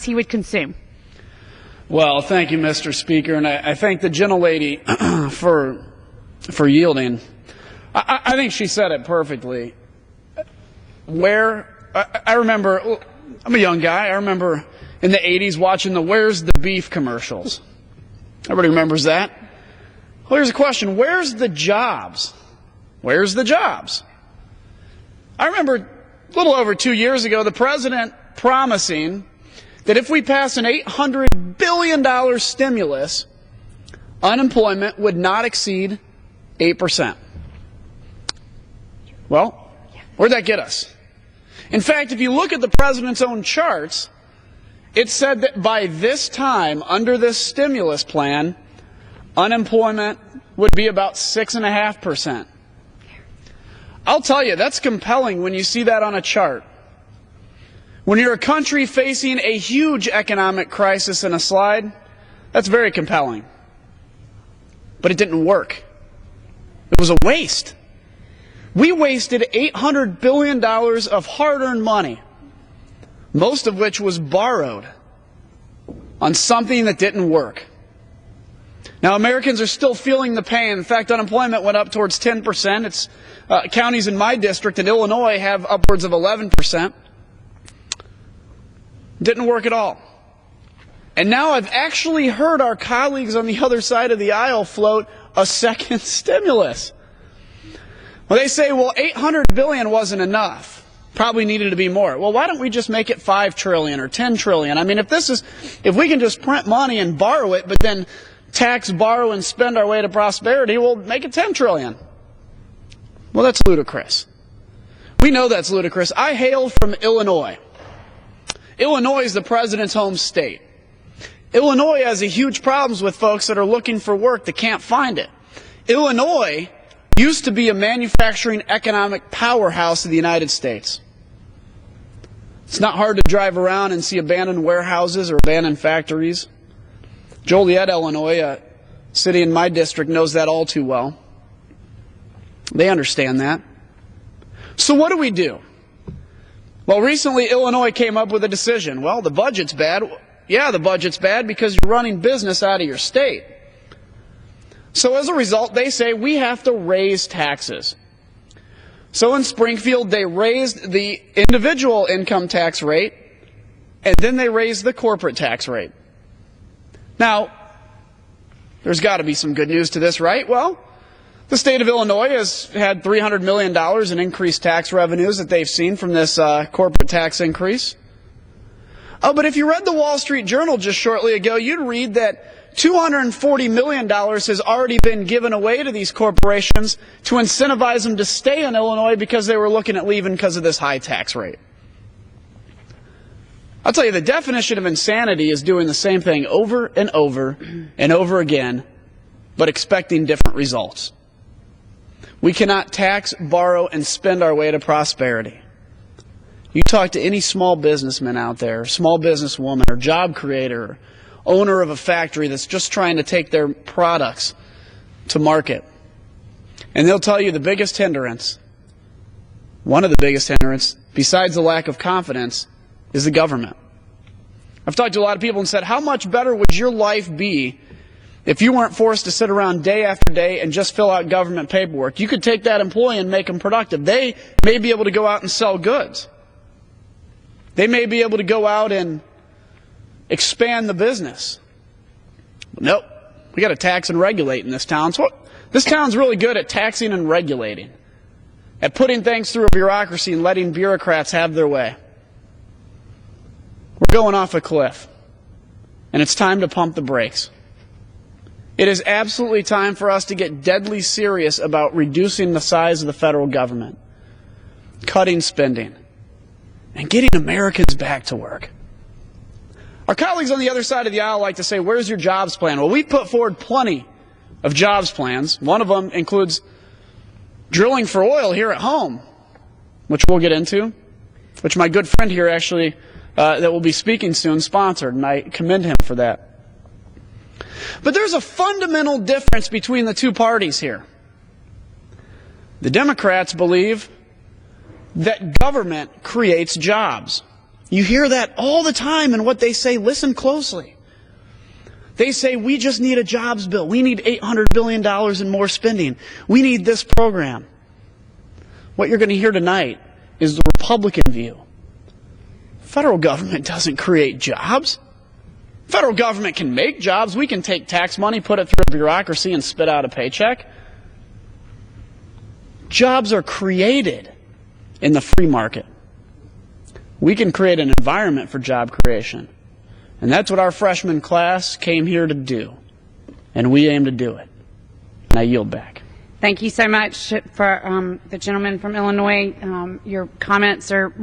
he would consume. Well, thank you, Mr. Speaker, and I thank the gentlelady for yielding. I think she said it perfectly. I remember, I'm a young guy, I remember in the 80s watching the Where's the Beef commercials. Everybody remembers that? Well, here's a question. Where's the jobs? Where's the jobs? I remember a little over 2 years ago, the president promising that if we pass an $800 billion stimulus, unemployment would not exceed 8%. Well, where'd that get us? In fact, if you look at the president's own charts, it said that by this time, under this stimulus plan, unemployment would be about 6.5%. I'll tell you, that's compelling when you see that on a chart. When you're a country facing a huge economic crisis in a slide, that's very compelling. But it didn't work. It was a waste. We wasted $800 billion of hard-earned money, most of which was borrowed, on something that didn't work. Now, Americans are still feeling the pain. In fact, unemployment went up towards 10%. Counties in my district in Illinois have upwards of 11%. Didn't work at all. And now I've actually heard our colleagues on the other side of the aisle float a second stimulus. Well, they say, well, $800 billion wasn't enough. Probably needed to be more. Well, why don't we just make it $5 trillion or $10 trillion? I mean, if we can just print money and borrow it, but then tax, borrow, and spend our way to prosperity, we'll make it $10 trillion. Well, that's ludicrous. We know that's ludicrous. I hail from Illinois. Illinois is the president's home state. Illinois has a huge problems with folks that are looking for work that can't find it. Illinois used to be a manufacturing economic powerhouse of the United States. It's not hard to drive around and see abandoned warehouses or abandoned factories. Joliet, Illinois, a city in my district, knows that all too well. They understand that. So what do we do? Well, recently Illinois came up with a decision. Well, the budget's bad. Yeah, the budget's bad because you're running business out of your state. So as a result, they say we have to raise taxes. So in Springfield, they raised the individual income tax rate, and then they raised the corporate tax rate. Now, there's got to be some good news to this, right? Well, the state of Illinois has had $300 million in increased tax revenues that they've seen from this corporate tax increase. Oh, but if you read the Wall Street Journal just shortly ago, you'd read that $240 million has already been given away to these corporations to incentivize them to stay in Illinois because they were looking at leaving because of this high tax rate. I'll tell you, the definition of insanity is doing the same thing over and over and over again, but expecting different results. We cannot tax, borrow, and spend our way to prosperity. You talk to any small businessman out there, small businesswoman, or job creator, owner of a factory that's just trying to take their products to market, and they'll tell you the biggest hindrance, one of the biggest hindrances, besides the lack of confidence, is the government. I've talked to a lot of people and said, how much better would your life be if you weren't forced to sit around day after day and just fill out government paperwork? You could take that employee and make them productive. They may be able to go out and sell goods. They may be able to go out and expand the business. Nope. We got to tax and regulate in this town. So this town's really good at taxing and regulating, at putting things through a bureaucracy and letting bureaucrats have their way. We're going off a cliff, and it's time to pump the brakes. It is absolutely time for us to get deadly serious about reducing the size of the federal government, cutting spending, and getting Americans back to work. Our colleagues on the other side of the aisle like to say, where's your jobs plan? Well, we've put forward plenty of jobs plans. One of them includes drilling for oil here at home, which we'll get into, which my good friend here actually, that will be speaking soon, sponsored, and I commend him for that. But there's a fundamental difference between the two parties here. The Democrats believe that government creates jobs. You hear that all the time, and what they say, listen closely. They say, we just need a jobs bill. We need $800 billion in more spending. We need this program. What you're going to hear tonight is the Republican view. Federal government doesn't create jobs. Federal government can make jobs. We can take tax money, put it through a bureaucracy, and spit out a paycheck. Jobs are created in the free market. We can create an environment for job creation. And that's what our freshman class came here to do. And we aim to do it. And I yield back. Thank you so much for the gentleman from Illinois. Your comments are